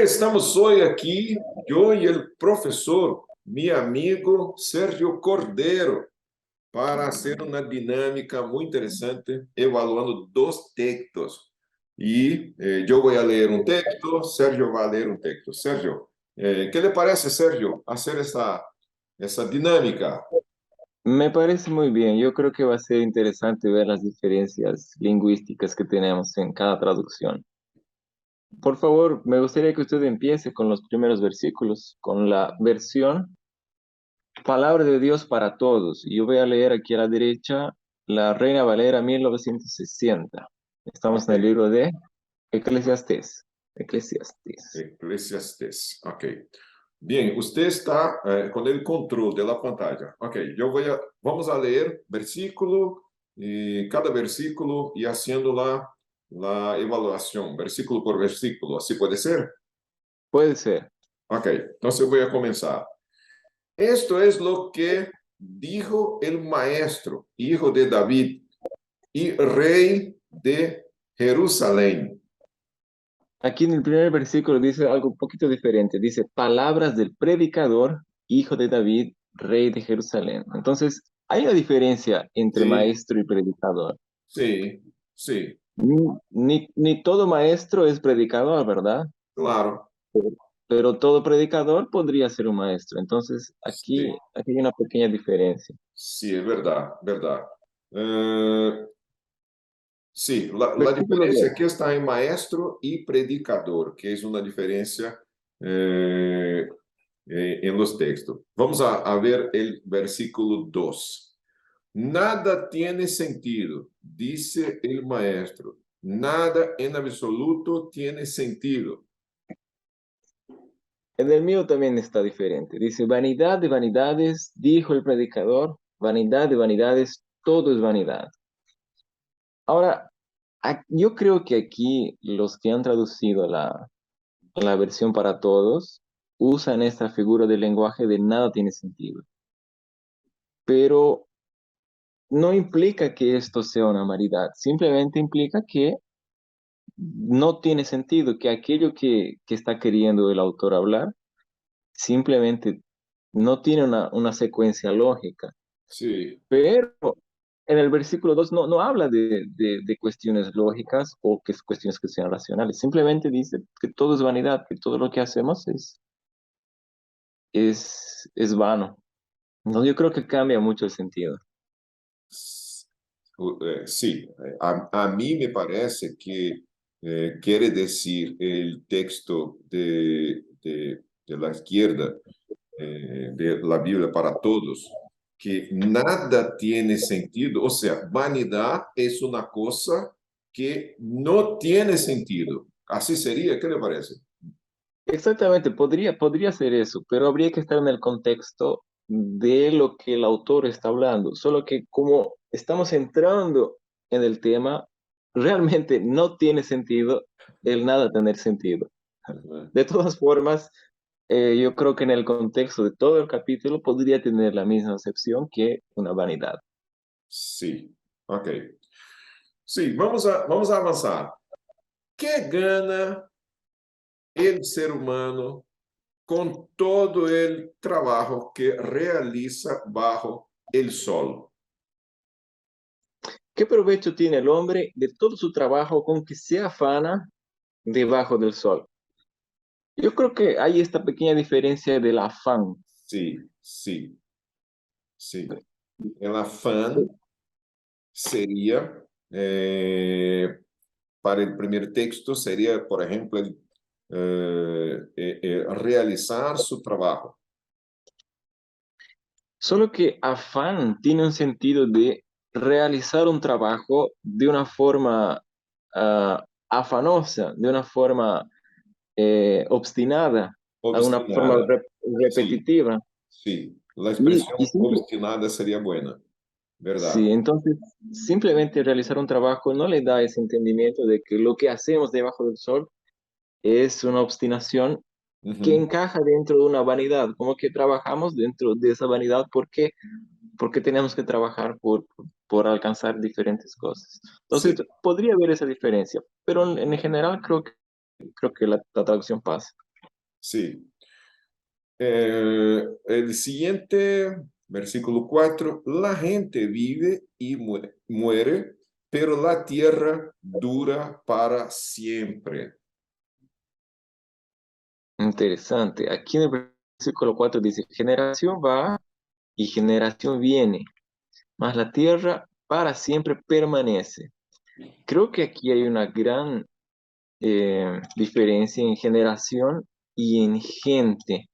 Estamos hoy aquí, yo y el profesor, mi amigo Sergio Cordero, para hacer una dinámica muy interesante, evaluando dos textos. Y yo voy a leer un texto, Sergio va a leer un texto. Sergio, ¿qué le parece, Sergio, hacer esa dinámica? Me parece muy bien. Yo creo que va a ser interesante ver las diferencias lingüísticas que tenemos en cada traducción. Por favor, me gustaría que usted empiece con los primeros versículos, con la versión Palabra de Dios para Todos. Y yo voy a leer aquí a la derecha la Reina Valera 1960. Estamos Ok, en el libro de Eclesiastés. Eclesiastés. Eclesiastes. Ok. Bien, usted está con el control de la pantalla. Ok, vamos a leer versículo y cada versículo y haciendo la evaluación, versículo por versículo. ¿Así puede ser? Puede ser. Ok, entonces voy a comenzar. Esto es lo que dijo el maestro, hijo de David y rey de Jerusalén. Aquí en el primer versículo dice algo un poquito diferente. Dice, palabras del predicador, hijo de David, rey de Jerusalén. Entonces, hay una diferencia entre Sí, maestro y predicador. sí, sí, Ni todo maestro es predicador, ¿verdad? claro. Pero todo predicador podría ser un maestro. Entonces, Sí. aquí hay una pequeña diferencia. Sí, es verdad, verdad. Eh, sí, la Versículo diferencia 2. aquí está en maestro y predicador, que es una diferencia eh, en los textos. Vamos a ver el versículo 2. Nada tiene sentido, dice el maestro. Nada en absoluto tiene sentido. En el mío también está diferente. Dice, vanidad de vanidades, dijo el predicador, vanidad de vanidades, todo es vanidad. Ahora, yo creo que aquí los que han traducido la versión para todos usan esta figura del lenguaje de nada tiene sentido, pero no implica que esto sea una vanidad, simplemente implica que no tiene sentido, que aquello que está queriendo el autor hablar simplemente no tiene una secuencia lógica. Sí, Pero en el versículo 2 no habla de cuestiones lógicas o que cuestiones que sean racionales. Simplemente dice que todo es vanidad, que todo lo que hacemos es vano. No, yo creo que cambia mucho el sentido. sí. A mí me parece que quiere decir el texto de la izquierda de la Biblia para todos, que nada tiene sentido, o sea, vanidad es una cosa que no tiene sentido. Así sería, ¿qué le parece? Exactamente, podría ser eso, pero habría que estar en el contexto de lo que el autor está hablando. Solo que como estamos entrando en el tema, realmente no tiene sentido el nada tener sentido. De todas formas, yo creo que en el contexto de todo el capítulo podría tener la misma acepción que una vanidad. Sí, ok. Sí, vamos a avanzar. ¿Qué gana el ser humano con todo el trabajo que realiza bajo el sol? ¿Qué provecho tiene el hombre de todo su trabajo con que se afana debajo del sol? Yo creo que hay esta pequeña diferencia del afán. Sí, sí, sí. El afán sería, para el primer texto, sería, por ejemplo, realizar su trabajo. Solo que afán tiene un sentido de realizar un trabajo de una forma afanosa, de una forma obstinada, a una forma Obstinada. Sí, repetitiva. sí. La Y, expresión y simple- obstinada sería buena, ¿verdad? sí, entonces simplemente realizar un trabajo no le da ese entendimiento de que lo que hacemos debajo del sol es una obstinación que Ujú. encaja dentro de una vanidad, como que trabajamos dentro de esa vanidad porque tenemos que trabajar por alcanzar diferentes cosas. Sí, Entonces, podría haber esa diferencia, pero en general creo que la traducción pasa. Sí. El siguiente, versículo 4, la gente vive y muere, pero la tierra dura para siempre. Interesante. Aquí en el versículo 4 dice, generación va y generación viene, mas la tierra para siempre permanece. Creo que aquí hay una gran diferencia en generación y en gente,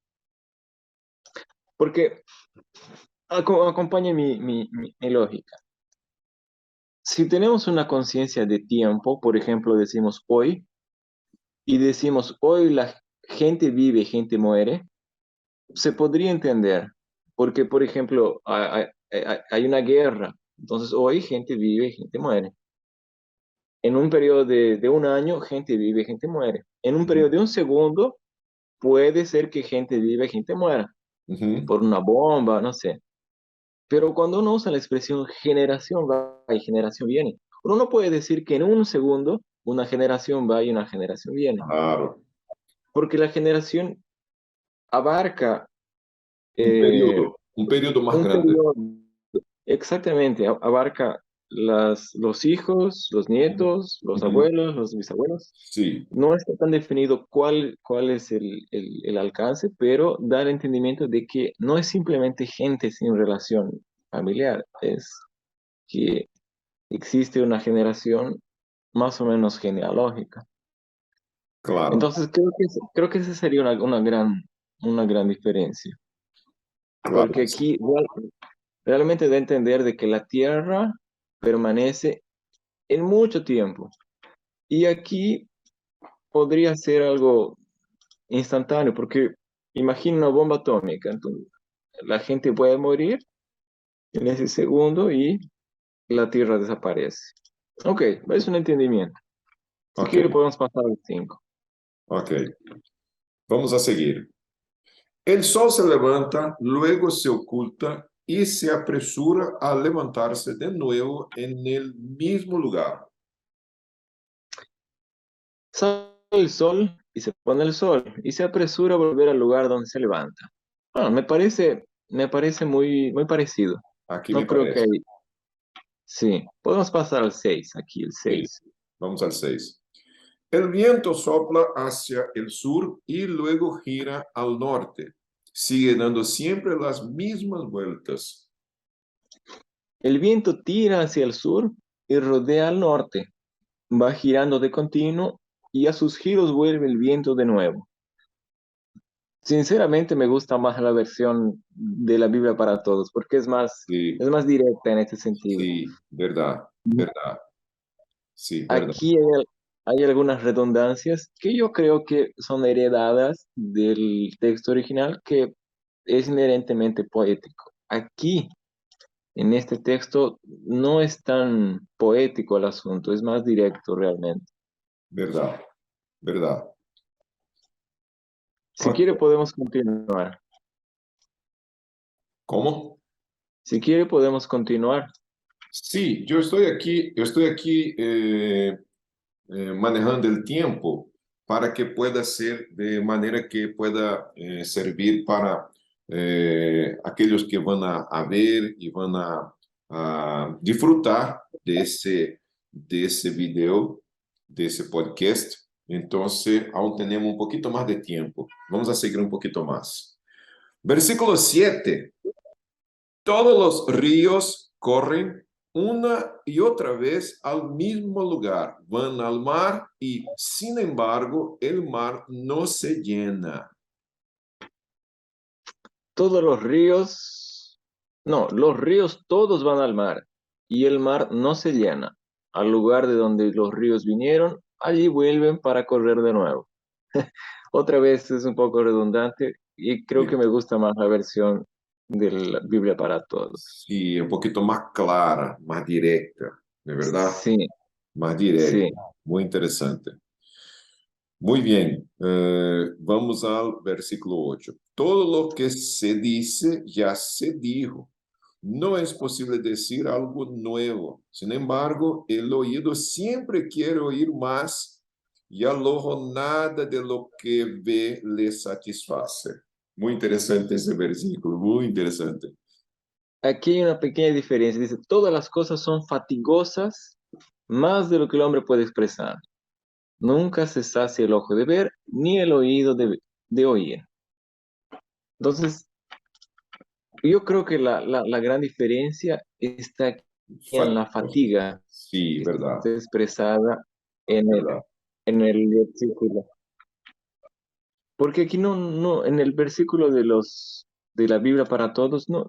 porque acompañe mi lógica. Si tenemos una conciencia de tiempo, por ejemplo, decimos hoy, y decimos hoy la gente vive, gente muere, se podría entender, porque, por ejemplo, hay una guerra, entonces hoy gente vive, gente muere. En un periodo de un año, gente vive, gente muere. En un periodo de un segundo, puede ser que gente vive, gente muera, Ujú. por una bomba, no sé. Pero cuando uno usa la expresión generación va y generación viene, uno no puede decir que en un segundo una generación va y una generación viene, Claro. porque la generación abarca eh, Un periodo más un grande. periodo, exactamente, abarca los hijos, los nietos, los Ujú. abuelos, los bisabuelos. Sí, No está tan definido cuál es el alcance, pero da el entendimiento de que no es simplemente gente sin relación familiar, es que existe una generación más o menos genealógica. claro, Entonces creo que esa sería una gran diferencia, claro porque que sí. aquí realmente da a entender de que la Tierra permanece en mucho tiempo. Y aquí podría ser algo instantáneo, porque imagina una bomba atómica, entonces la gente puede morir en ese segundo y la Tierra desaparece. Ok, es un entendimiento. Si Ok, quiere podemos pasar al 5. ok. Vamos a seguir. El sol se levanta, luego se oculta y se apresura a levantarse de nuevo en el mismo lugar. Sale el sol y se pone el sol y se apresura a volver al lugar donde se levanta. Bueno, me parece muy parecido. Aquí me No creo que parece. hay. Sí, podemos pasar al 6 aquí el Sí, 6. vamos al 6. El viento sopla hacia el sur y luego gira al norte. Sigue dando siempre las mismas vueltas. El viento tira hacia el sur y rodea al norte. Va girando de continuo y a sus giros vuelve el viento de nuevo. Sinceramente me gusta más la versión de la Biblia para todos porque Sí, es más directa en este sentido. sí, verdad, verdad. Sí, verdad, Aquí hay algunas redundancias que yo creo que son heredadas del texto original que es inherentemente poético. Aquí, en este texto, no es tan poético el asunto, es más directo realmente. verdad, verdad. Si quiere podemos continuar. ¿Cómo? Si quiere podemos continuar. Sí, yo estoy aquí manejando el tiempo para que pueda ser de manera que pueda servir para aquellos que van a ver y van a disfrutar de ese video, de ese podcast. Entonces, aún tenemos un poquito más de tiempo. Vamos a seguir un poquito más. Versículo 7. Todos los ríos corren una y otra vez al mismo lugar, van al mar y, sin embargo, el mar no se llena. Todos los ríos, no, los ríos todos van al mar y el mar no se llena. Al lugar de donde los ríos vinieron, allí vuelven para correr de nuevo. Otra vez es un poco redundante y creo que Sí, me gusta más la versión de la Biblia para todos. sí, un poquito más clara, más directa, ¿de verdad? Sí, Más directa. sí. Muy interesante. Muy bien, vamos al versículo 8. Todo lo que se dice ya se dijo. No es posible decir algo nuevo. Sin embargo, el oído siempre quiere oír más y al ojo nada de lo que ve le satisface. Muy interesante ese versículo, muy interesante. Aquí hay una pequeña diferencia. Dice, todas las cosas son fatigosas más de lo que el hombre puede expresar. Nunca se sacia el ojo de ver, ni el oído de oír. Entonces, yo creo que la gran diferencia está aquí en la Fatigoso. fatiga Sí, que verdad, está expresada verdad. en el versículo. Porque aquí en el versículo de la Biblia para todos, no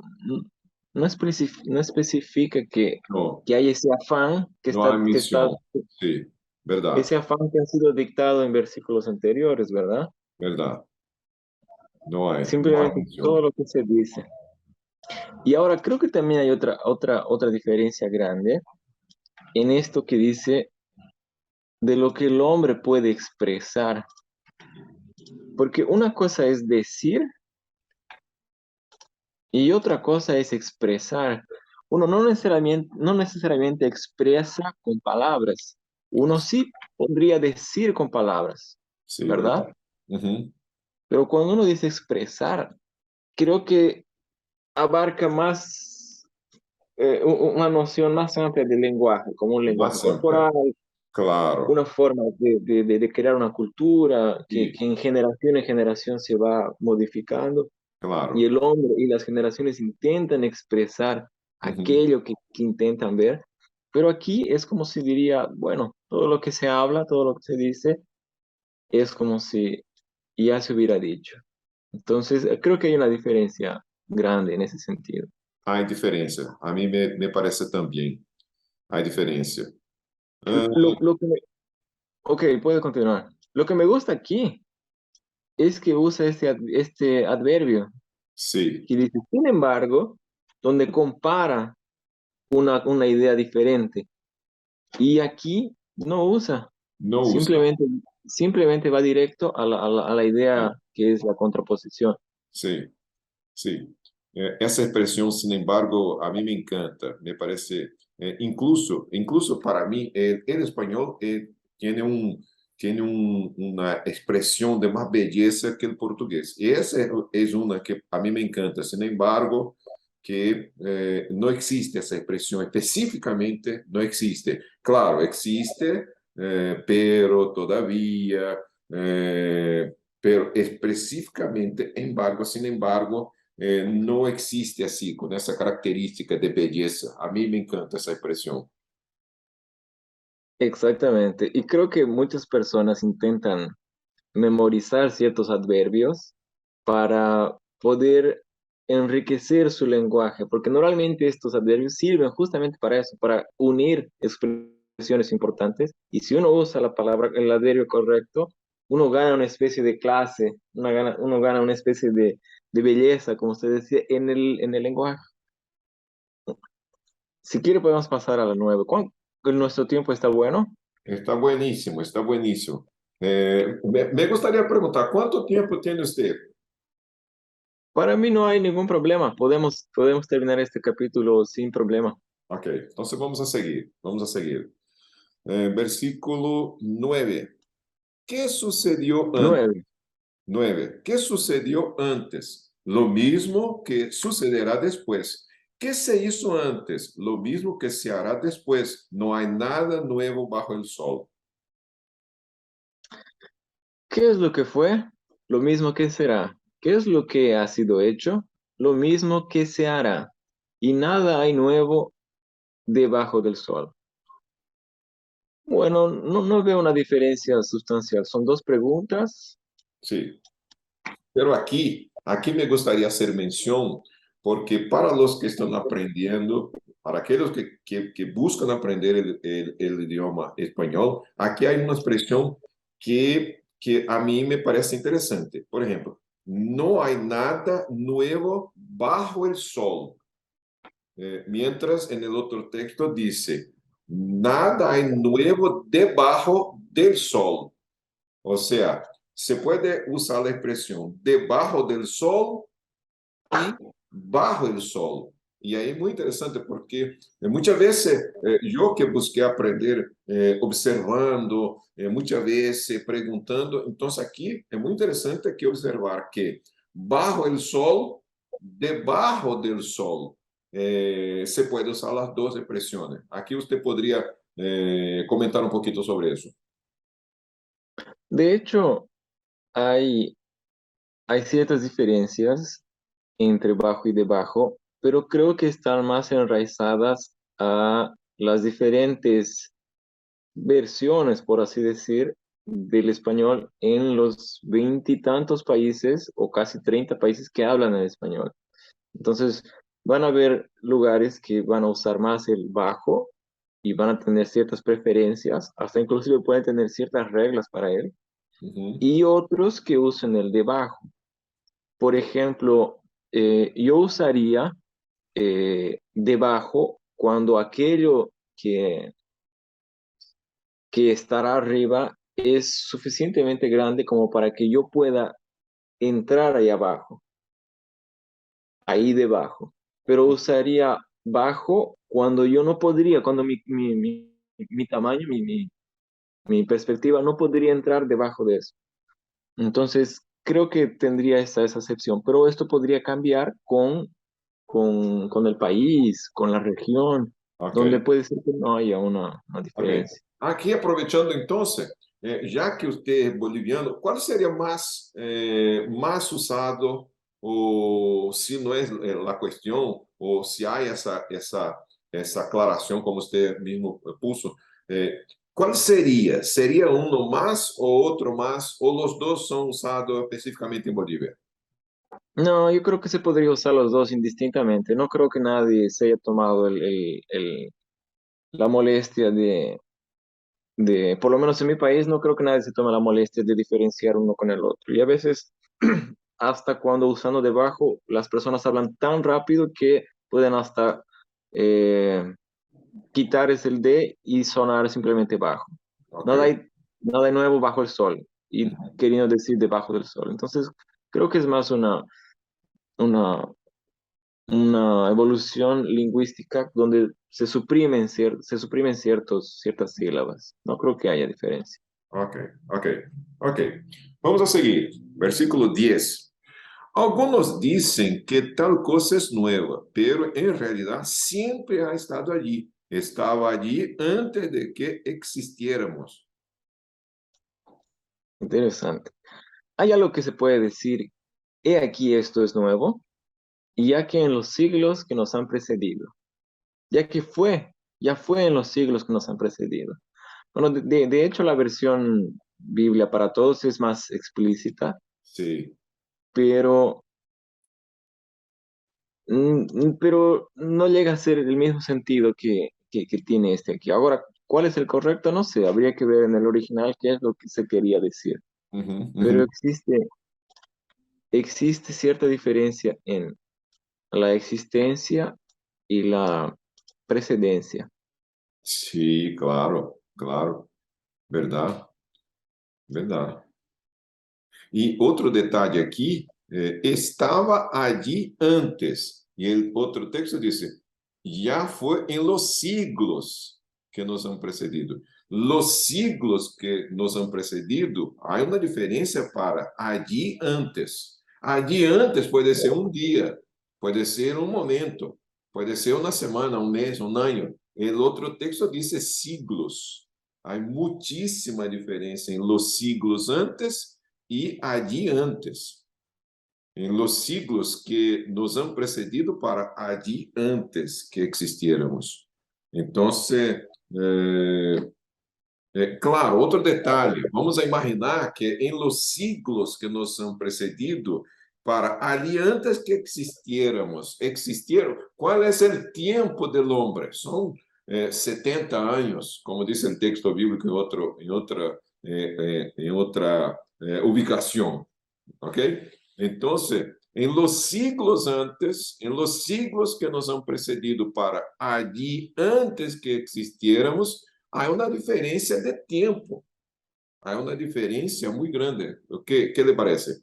especifica No, que hay ese afán no hay misión. Sí, verdad, ese afán que ha sido dictado en versículos anteriores, ¿verdad? verdad. No hay Simplemente todo misión. lo que se dice. Y ahora creo que también hay otra diferencia grande en esto que dice de lo que el hombre puede expresar. Porque una cosa es decir y otra cosa es expresar. Uno no necesariamente expresa con palabras. Uno sí podría decir con palabras, Sí, ¿verdad? verdad. Ujú. Pero cuando uno dice expresar, creo que abarca más una noción más amplia del lenguaje, como un lenguaje Más amplia. corporal, Claro. una forma de crear una cultura Sí, que en generación se va modificando. Y claro. el hombre y las generaciones intentan expresar Ujú. aquello que intentan ver, pero aquí es como si diría, bueno, todo lo que se habla, todo lo que se dice, es como si ya se hubiera dicho. Entonces, creo que hay una diferencia grande en ese sentido. Hay diferencia. A mí me parece también. Hay diferencia. Ah, Lo que ok, puede continuar. Lo que me gusta aquí es que usa este adverbio sí, que dice, sin embargo, donde compara una idea diferente. Y aquí no usa, no usa. simplemente, simplemente va directo a la idea Sí, que es la contraposición. sí, sí. Essa expressão, sin embargo, a mim me encanta. Me parece, incluso para mim, em espanhol, tem uma expressão de mais beleza que o português. E essa é uma que a mim me encanta. Sin embargo, que não existe essa expressão especificamente, não existe. Claro, existe, pero todavia, pero especificamente, embargo, sin embargo, não existe assim, com essa característica de beleza. A mim me encanta essa expressão. Exactamente. Y creo que muchas personas intentan memorizar ciertos adverbios para poder enriquecer su lenguaje, porque normalmente estos adverbios sirven justamente para eso, para unir expresiones importantes. Y si uno usa la palabra, el adverbio correcto, uno gana una especie de clase, uno gana una especie de belleza, como usted decía, en el lenguaje. Si quiere, podemos pasar a la nueva. Nuestro tiempo está bueno. Está bueníssimo, está bueníssimo. Me gostaria de perguntar, quanto tempo tem você? Para mí no hay ningún problema. Podemos terminar este capítulo sin problema. Ok, então vamos a seguir. Vamos a seguir. Versículo 9. ¿Qué sucedió antes? 9. 9. ¿Qué sucedió antes? Lo mismo que sucederá después. ¿Qué se hizo antes? Lo mismo que se hará después. No hay nada nuevo bajo el sol. ¿Qué es lo que fue? Lo mismo que será. ¿Qué es lo que ha sido hecho? Lo mismo que se hará. Y nada hay nuevo debajo del sol. Bueno, no veo una diferencia sustancial. Son dos preguntas. Sí. Pero aquí me gustaría hacer mención, porque para los que están aprendiendo, para aquellos que buscan aprender el idioma español, aquí hay una expresión que a mí me parece interesante. Por ejemplo, no hay nada nuevo bajo el sol. Mientras en el otro texto dice, nada hay nuevo debajo del sol. O sea, se puede usar la expresión debajo del sol y bajo el sol. E aí é muito interessante porque muitas vezes eu que busquei aprender observando, muitas vezes perguntando, então aqui é muito interessante que observar que bajo el sol, debajo del sol, se pode usar as duas expressões. Aqui você poderia comentar um pouquinho sobre isso. De hecho, hay, hay ciertas diferencias entre bajo y debajo, pero creo que están más enraizadas a las diferentes versiones, por así decir, del español en los veintitantos países o casi 30 países que hablan el español. Entonces, van a haber lugares que van a usar más el bajo y van a tener ciertas preferencias, hasta inclusive pueden tener ciertas reglas para él, Uhum. y otros que usen el debajo. Por ejemplo, yo usaría debajo cuando aquello que estará arriba es suficientemente grande como para que yo pueda entrar ahí abajo, ahí debajo. Pero usaría bajo cuando yo no podría, cuando mi tamaño, mi perspectiva no podría entrar debajo de eso. Entonces, creo que tendría esa excepción, pero esto podría cambiar con el país, con la región, Ok. donde puede ser que no haya una Ok. diferencia. Aqui, aproveitando então, já que você é boliviano, qual seria mais usado, ou se não é a questão, ou se há essa aclaração, como você mesmo puso, qual seria? Seria um mais ou outro mais, ou os dois são usados especificamente em Bolívia? No, yo creo que se podría usar los dos indistintamente. No creo que nadie se haya tomado la molestia por lo menos en mi país, no creo que nadie se tome la molestia de diferenciar uno con el otro. Y a veces, hasta cuando usando debajo, las personas hablan tan rápido que pueden hasta eh, quitar ese el D y sonar simplemente bajo. Ok. Nada hay, nada hay nuevo bajo el sol y queriendo decir debajo del sol. Entonces, creo que es más una, una evolución lingüística donde se suprimen ciertas sílabas. No creo que haya diferencia. Ok, ok, ok. Vamos a seguir. Versículo 10. Algunos dicen que tal cosa es nueva, pero en realidad siempre ha estado allí. Estaba allí antes de que existiéramos. Interesante. Hay algo que se puede decir, he aquí esto es nuevo, y ya que en los siglos que nos han precedido, ya que ya fue en los siglos que nos han precedido. Bueno, de hecho la versión Biblia para todos es más explícita, Sí. pero, pero no llega a ser el mismo sentido que tiene este aquí. Ahora, ¿cuál es el correcto? No sé, habría que ver en el original qué es lo que se quería decir. Uhum, Pero uhum. existe cierta diferencia en la existencia y la precedencia. Sí, claro, claro. Verdade, verdade. E outro detalhe aqui, estava allí antes. E o outro texto disse, já foi em los siglos que nos han precedido. Los siglos que nos han precedido, há uma diferença para allí antes. Allí antes pode ser um dia, pode ser um momento, pode ser uma semana, um mês, um ano. O outro texto diz siglos. Há muitíssima diferença em los siglos antes e adiantes, em los siglos que nos han precedido para adiantes que existiéramos. Então, claro, outro detalhe, vamos a imaginar que em los siglos que nos han precedido, para adiantes que existieron, qual é o tempo del hombre? São 70 anos, como diz o texto bíblico em outra ubicação. ¿Ok? Entonces, en los siglos antes, en los siglos que nos han precedido para allí antes que existiéramos, há uma diferença de tempo. Há uma diferença muito grande. ¿Qué le parece?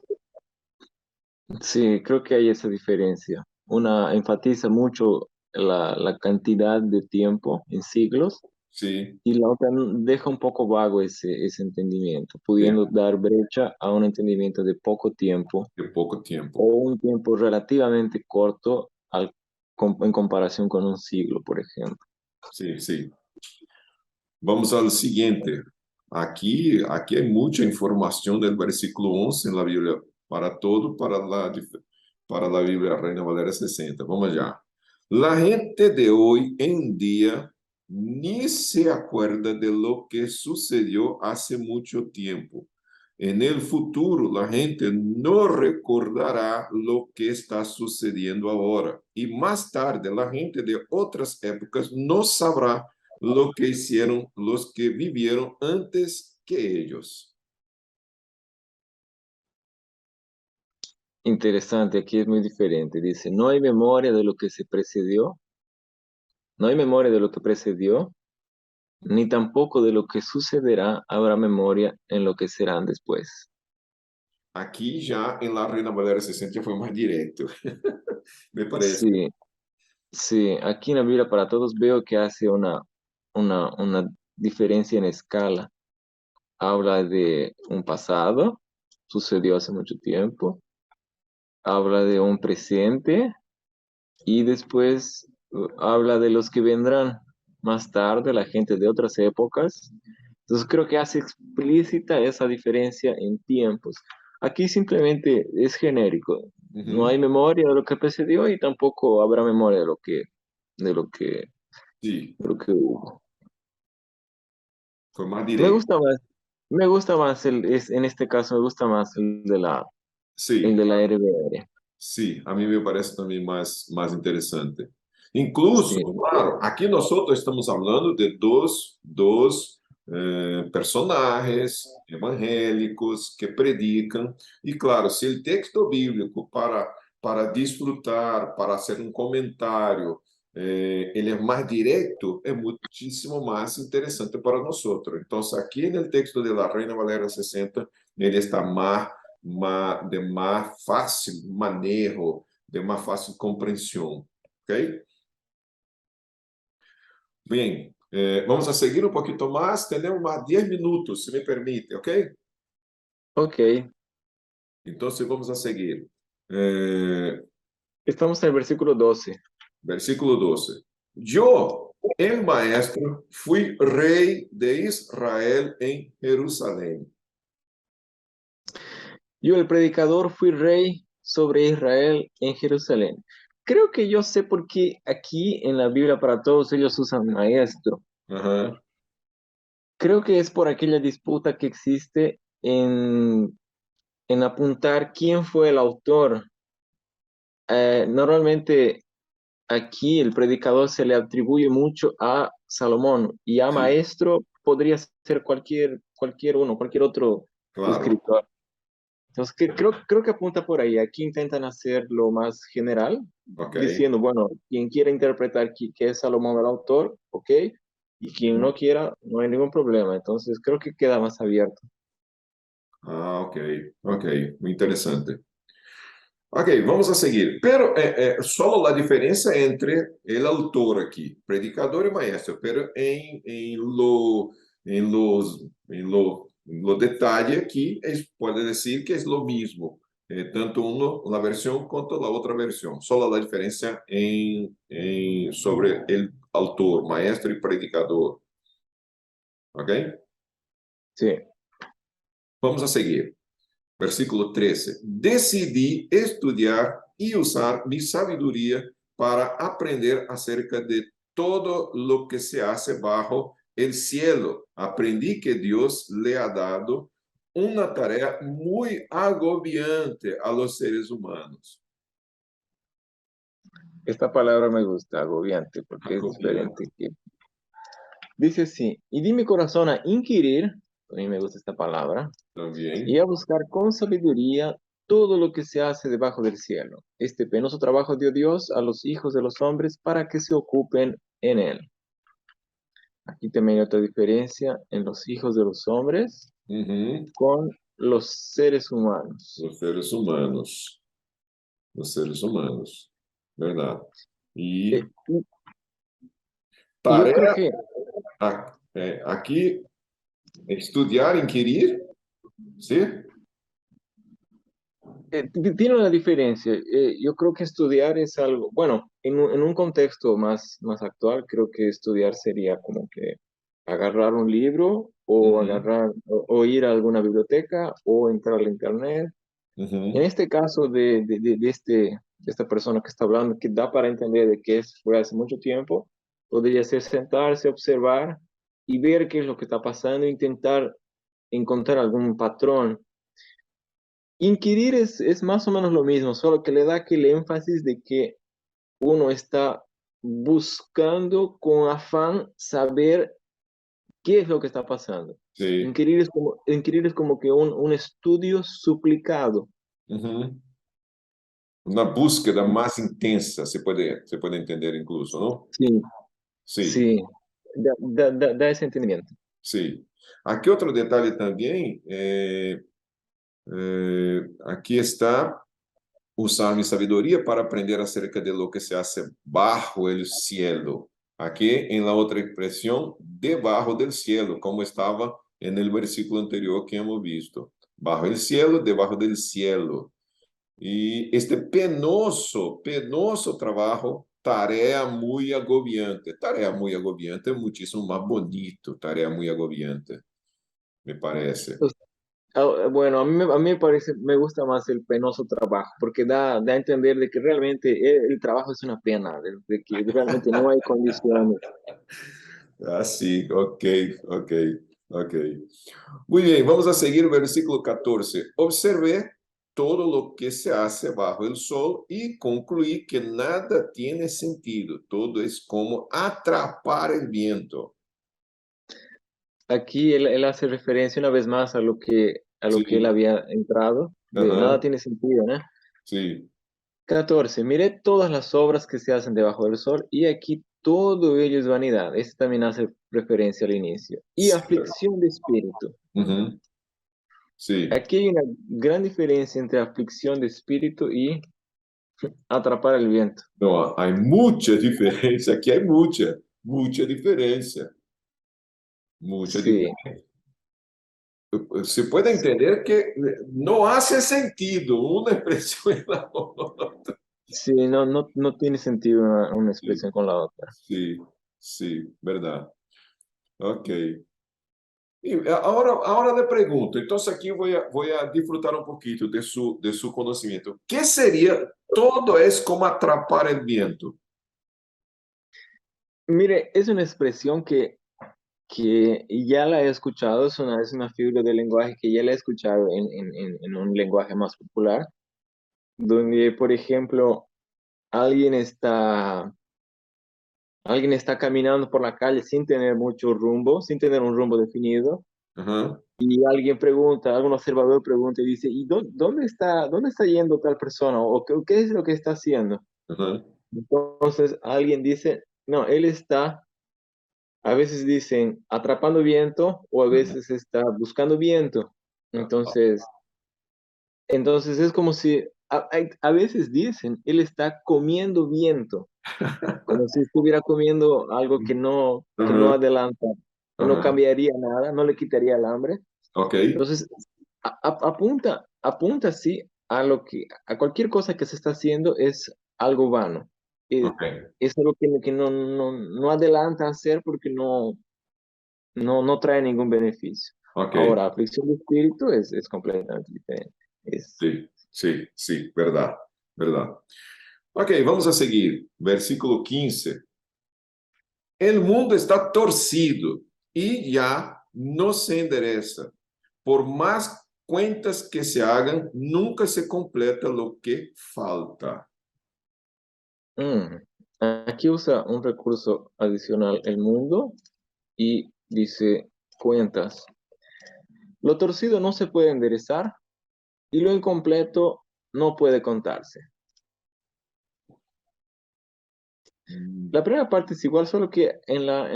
Sí, creo que hay esa diferencia. Una enfatiza mucho la cantidad de tiempo en siglos, Sí, y la otra deja un poco vago ese entendimiento, de, pudiendo dar brecha a un entendimiento de poco tiempo de poco o tiempo. un tiempo relativamente corto en comparación con un siglo, por ejemplo. Sí, sí. Vamos al siguiente. Aquí hay mucha información del versículo 11 en la Biblia, para todo, para la Biblia Reina Valera 60. Vamos allá. La gente de hoy en día ni se acuerda de lo que sucedió hace mucho tiempo. En el futuro, la gente no recordará lo que está sucediendo ahora. Y más tarde, la gente de otras épocas no sabrá lo que hicieron los que vivieron antes que ellos. Interesante, aquí es muy diferente. Dice, no hay memoria de lo que se precedió, no hay memoria de lo que precedió, ni tampoco de lo que sucederá habrá memoria en lo que serán después. Aquí ya en la Reina Valera 60 ya fue más directo, me parece. Sí, sí, aquí en la Biblia para Todos veo que hace una diferencia en escala. Habla de un pasado, sucedió hace mucho tiempo, habla de un presente y después habla de los que vendrán más tarde, la gente de otras épocas. Entonces creo que hace explícita esa diferencia en tiempos. Aquí simplemente es genérico. No Uhum. hay memoria de lo que precedió y tampoco habrá memoria de lo que, Sim, de lo que hubo. foi mais Me direito. gusta más, me gusta más en este caso me gusta más el Sim, de la RBR. sim, a mim me parece também mais interessante. Incluso, Sí, claro, aqui nós outros estamos falando de dos personagens evangélicos que predicam, e claro, se o texto bíblico para desfrutar, para ser um comentário, ele é mais direto, é muitíssimo mais interessante para nós outros. Então, aqui no texto de La Reina Valera 60, ele está de más fácil manejo, de más fácil comprensión. ¿Ok? Bien, vamos a seguir un poquito más. Tenemos más 10 minutos, si me permite, ¿ok? ok. Entonces vamos a seguir. Eh, Estamos en el versículo 12. Versículo 12. Yo, el maestro, fui rey de Israel en Jerusalén. Yo, el predicador, fui rey sobre Israel en Jerusalén. Creo que yo sé por qué aquí en la Biblia para Todos ellos usan maestro. Ajá, Creo que es por aquella disputa que existe en apuntar quién fue el autor. Normalmente aquí el predicador se le atribuye mucho a Salomón y a sí, maestro podría ser cualquier otro claro. escritor. Entonces, creo que apunta por ahí. Aquí intentan hacerlo más general, Ok. diciendo, bueno, quien quiera interpretar que es Salomón el autor, ok, y quien no quiera, no hay ningún problema. Entonces, creo que queda más abierto. Ah, ok, ok, muy interesante. Ok, vamos a seguir. Pero solo la diferencia entre el autor aquí, predicador y maestro, pero en lo detalle aquí, puede decir que es lo mismo, tanto uno, la versión quanto la otra versión. Solo la diferencia sobre el autor, maestro y predicador. Ok, Sí, vamos a seguir. Versículo 13. Decidi estudiar e usar mi sabiduría para aprender acerca de todo lo que se hace bajo el cielo. Aprendí que Dios le ha dado una tarea muy agobiante a los seres humanos. esta palabra me gusta, agobiante, porque es Agobiante diferente. Dice así, y di mi corazón a inquirir, a mí me gusta esta palabra, y también. a buscar con sabiduría todo lo que se hace debajo del cielo. Este penoso trabajo dio Dios a los hijos de los hombres para que se ocupen en él. Aquí también hay otra diferencia en los hijos de los hombres Uhum. con los seres humanos. Los seres humanos. Los seres humanos. Verdade. Y Eh, y y yo creo tarea que aquí, estudiar, inquirir, ¿sí? tiene una diferencia. Yo creo que estudiar es algo, bueno, en un contexto más actual, creo que estudiar sería como que agarrar un libro o Ujú, agarrar o ir a alguna biblioteca o entrar al internet. En ujú, este caso de esta persona que está hablando, que da para entender de que fue hace mucho tiempo, podría ser sentarse, observar y ver qué es lo que está pasando, intentar encontrar algún patrón. Inquirir es más o menos lo mismo, solo que le da aquel énfasis de que uno está buscando con afán saber qué es lo que está pasando. sí. Inquirir es como que un estudio suplicado. Ujú. Una búsqueda más intensa, se puede entender incluso, ¿no? Sí, Sí, sí, da ese entendimiento. sí. Aquí otro detalle también, aquí está usar mi sabiduría para aprender acerca de lo que se hace bajo el cielo. Aquí en la otra expresión, debajo del cielo, como estaba en el versículo anterior que hemos visto. Bajo el cielo, debajo del cielo. E este penoso trabalho, tarefa muito agobiante é muitíssimo mais bonito, tarefa muito agobiante, me parece. Pues, bueno, a mí me parece, me gusta más el penoso trabajo, porque da a entender de que realmente el trabajo es una pena, de que realmente no hay condiciones. Assim, ok, ok, ok. Muito bem, vamos a seguir o versículo 14. Observe todo lo que se hace bajo el sol y concluí que nada tiene sentido, todo es como atrapar el viento. Aquí él hace referencia una vez más a lo que él Sí, había entrado, de nada ajá, tiene sentido, ¿no? sí. 14. Miré todas las obras que se hacen debajo del sol y aquí todo ello es vanidad. Este también hace referencia al inicio. Y Sí, aflicción de espíritu. uhum, sim. Aquí hay una gran diferencia entre aflicción de espíritu y atrapar el viento. Não, há muita diferença. Aqui é muita diferença. Muita Sí, diferença. Se pode entender que não hace sentido uma expressão e a outra. sí, no tiene sentido una Sim, expresión con la otra. sim, sim, verdade. Ok. E a hora da pergunta. Então, aqui vou a disfrutar um pouquinho de seu conhecimento. O que seria todo é como atrapar o vento? Mire, es una expresión que ya la he escuchado, es una figura del lenguaje que ya la he escuchado en un lenguaje más popular, donde, por ejemplo, alguien está, alguien está caminando por la calle sin tener mucho rumbo, sin tener un rumbo definido, Uhum, y alguien pregunta, algún observador pregunta y dice, ¿y dónde está yendo tal persona? ¿O qué es lo que está haciendo? uhum, Entonces alguien dice, no, él está, a veces dicen atrapando viento o a uhum. veces está buscando viento. Entonces, entonces es como si, a veces dicen, él está comiendo viento, como si estuviera comiendo algo que no Uhum, adelanta, que no uhum. cambiaría nada, no le quitaría el hambre. Ok, Entonces, apunta sí a a cualquier cosa que se está haciendo es algo vano. Eh, ok, es algo que no adelanta a hacer porque no trae ningún beneficio. ok. Ahora, aflicción de espíritu es completamente diferente. Es, Sí, sí, sí, verdad, verdad. Ok, vamos a seguir. Versículo 15. El mundo está torcido y ya no se endereza. Por más cuentas que se hagan, nunca se completa lo que falta. mm, aquí usa un recurso adicional, el mundo, y dice cuentas. Lo torcido no se puede enderezar y lo incompleto no puede contarse. La primera parte es igual, solo que en la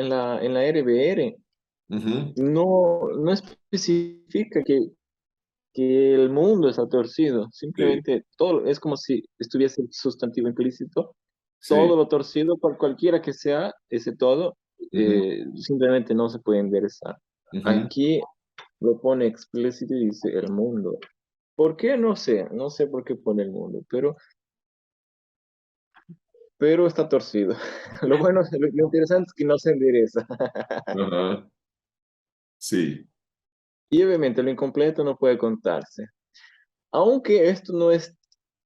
RBR Uhum, no especifica que el mundo está torcido, sí, simplemente todo es como si estuviese el sustantivo implícito, todo Sí. lo torcido, por cualquiera que sea ese todo, Ujú, simplemente no se puede enderezar. ujú. Aquí lo pone explícito y dice el mundo. ¿Por qué? No sé, no sé por qué pone el mundo, pero está torcido. Lo bueno, lo interesante es que no se endereza. Aham. Sim. Y obviamente lo incompleto no puede contarse. Aunque esto no es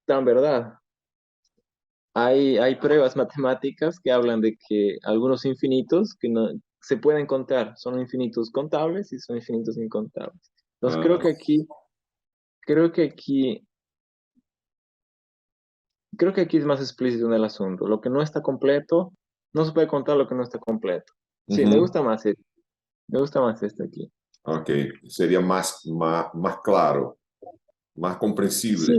tan verdad. Hay pruebas matemáticas que hablan de que algunos infinitos que no se pueden contar, son infinitos contables y son infinitos incontables. Entonces Ah, creo que aquí, creo que aquí es más explícito en el asunto. Lo que no está completo, no se puede contar lo que no está completo. Sí, uhum. me gusta más este aquí. Ok. Seria mais claro, mais compreensível. Sí,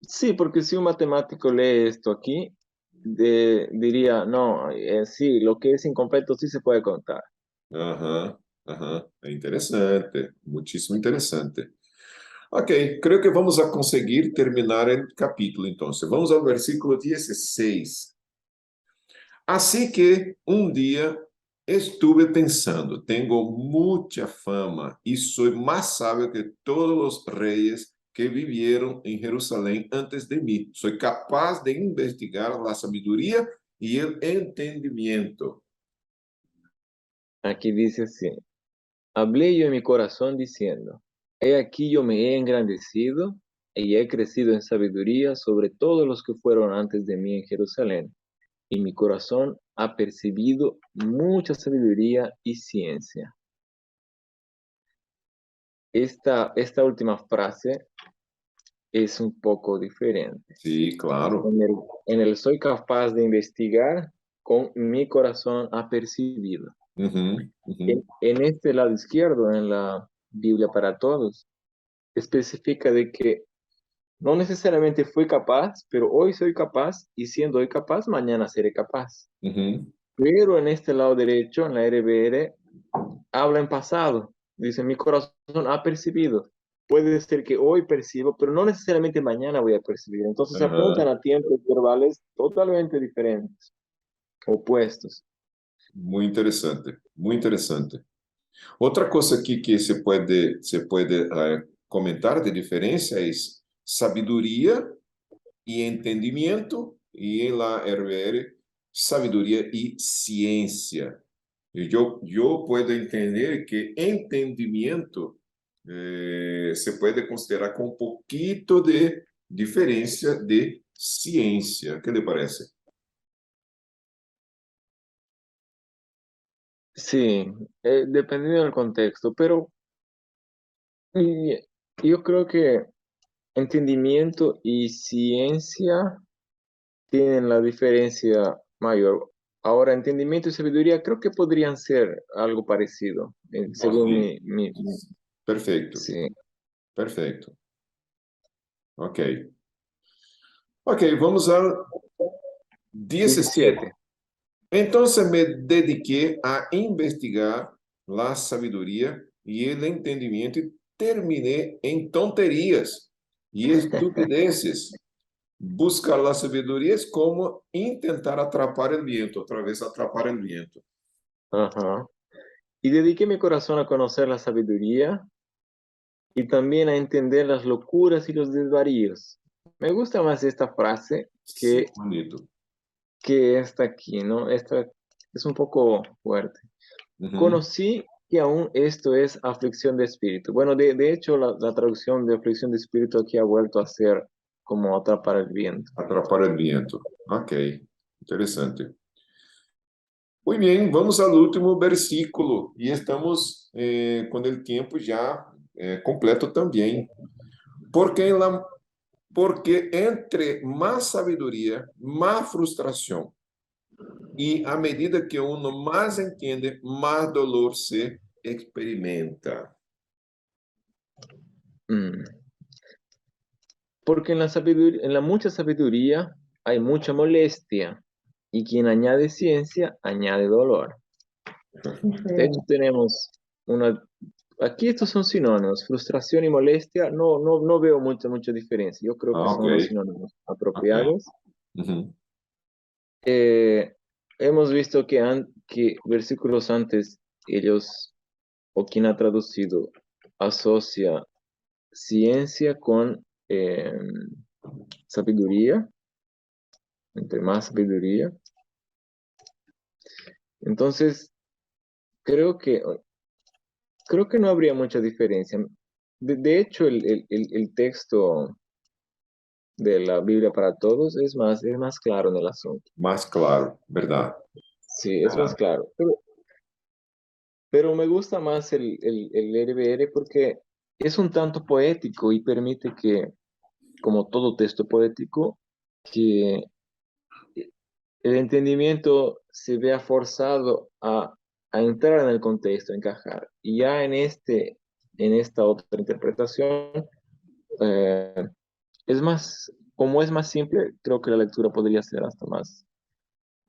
sí, porque si un matemático lee esto aquí, diría, no, sí, lo que es incompleto sí se puede contar. Aham, aham. É interessante, muitíssimo interessante. Ok, creio que vamos a conseguir terminar o capítulo, então. Vamos ao versículo 16. Assim que um dia estuve pensando, tenho muita fama e sou mais sábio que todos os reis que vivieron em Jerusalém antes de mim. Sou capaz de investigar a sabedoria e o entendimento. Aquí dice así. Hablé yo en mi corazón diciendo, he aquí yo me he engrandecido y he crecido en sabiduría sobre todos los que fueron antes de mí en Jerusalén, y mi corazón ha percibido mucha sabiduría y ciencia. Esta última frase es un poco diferente. Sim, claro. En el soy capaz de investigar, con mi corazón ha percibido. Uhum, uhum, En este lado izquierdo, en la Biblia para todos, especifica de que no necesariamente fui capaz, pero hoy soy capaz y siendo hoy capaz, mañana seré capaz. uhum, Pero en este lado derecho, en la RBR, habla en pasado. Dice, mi corazón ha percibido. Puede ser que hoy percibo, pero no necesariamente mañana voy a percibir. Entonces apuntan aham. a tiempos verbales totalmente diferentes, opuestos. Muito interessante, muito interessante. Outra coisa aqui que você pode comentar de diferença é sabedoria e entendimento, e em la RR, sabedoria e ciência. E eu puedo entender que entendimento se pode considerar com um pouquinho de diferença de ciência. O que lhe parece? Sí, dependiendo del contexto, pero y- yo creo que entendimiento y ciencia tienen la diferencia mayor. Ahora, entendimiento y sabiduría creo que podrían ser algo parecido, Ok, según perfeito, sí, perfeito. Ok. Ok, vamos ao 17. 17. Entonces me dediqué a investigar la sabiduría y el entendimiento y terminé en tonterías y estupideces. Buscar la sabiduría es como intentar atrapar el viento, otra vez atrapar el viento. Ajá. Y dediqué mi corazón a conocer la sabiduría y también a entender las locuras y los desvaríos. Me gusta más esta frase Sí, que, bonito. que esta aquí, ¿no? Esta es un poco fuerte. Uhum. Conocí que aún esto es aflicción de espíritu. Bueno, de hecho, la traducción de aflicción de espíritu aquí ha vuelto a ser como atrapar el viento. Atrapar el viento. Ok, interessante. Muy bien, vamos al último versículo y estamos con el tiempo ya completo también. Porque, porque entre más sabedoria, más frustração. E à medida que uno mais entende, mais dolor se experimenta. Mm. Porque en la mucha sabiduría hay mucha molestia, y quien añade ciencia añade dolor. De hecho, tenemos una... Aquí estos son sinónimos, frustración y molestia, no veo mucha diferencia. Yo creo que Ah, ok, son los sinónimos ok. apropiados. Uhum. Eh, hemos visto que versículos antes ellos, o quien ha traducido, asocia ciencia con sabiduría, entre más sabiduría. Entonces, creo que, creo que no habría mucha diferencia. De hecho, el texto de la Biblia para todos es más claro en el asunto. Más claro, ¿verdad? Sí, es más ¿Verdad? claro. Pero me gusta más el LBR porque es un tanto poético y permite que, como todo texto poético, que el entendimiento se vea forzado a entrar en el contexto, a encajar. Y ya en esta otra interpretación, eh, es más, como es más simple, creo que la lectura podría ser hasta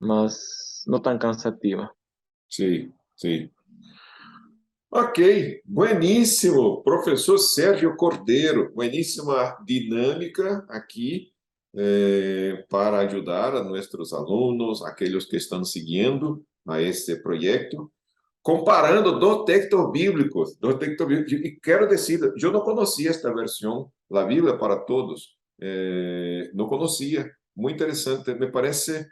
no tan cansativa. Sí, sí. Ok, bueníssimo, professor Sérgio Cordeiro, bueníssima dinâmica aqui para ajudar a nossos alunos, aqueles que estão seguindo a este projeto, comparando dos textos bíblicos, e quero dizer, eu não conhecia esta versão, a Bíblia para Todos, não conhecia, muito interessante, me parece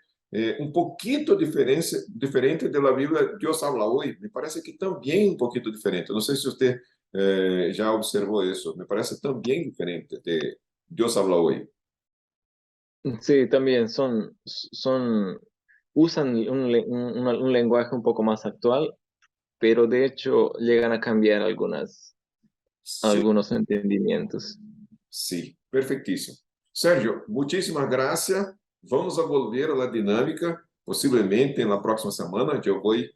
un poquito diferente de la Biblia Dios habla hoy. Me parece que también un poquito diferente. No sé si usted ya observó eso. Me parece también diferente de Dios habla hoy. Sí, también usan un lenguaje un poco más actual, pero de hecho llegan a cambiar Sí, algunos entendimientos. sí, perfectísimo. Sérgio, muchísimas gracias. Vamos a volver a la dinámica, posiblemente en la próxima semana. Yo voy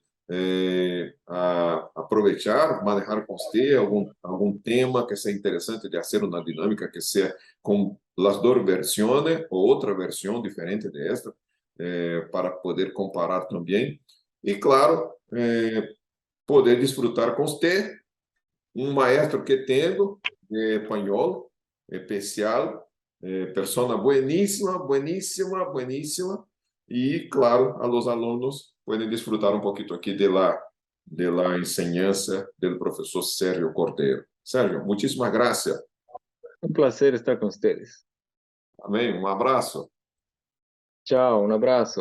a aprovechar, manejar com você algum tema que seja interessante de fazer uma dinâmica que seja com as duas versões ou outra versão diferente desta, para poder comparar também. E, claro, poder desfrutar com você, um maestro que tenho, espanhol, especial, persona bueníssima, bueníssima, bueníssima. E, claro, a los alunos podem desfrutar um pouquinho aqui de la enseñanza del professor Sérgio Cordeiro. Sérgio, muitíssimas graças. Un placer estar con ustedes. Amém? Um abraço. Chao, un abrazo.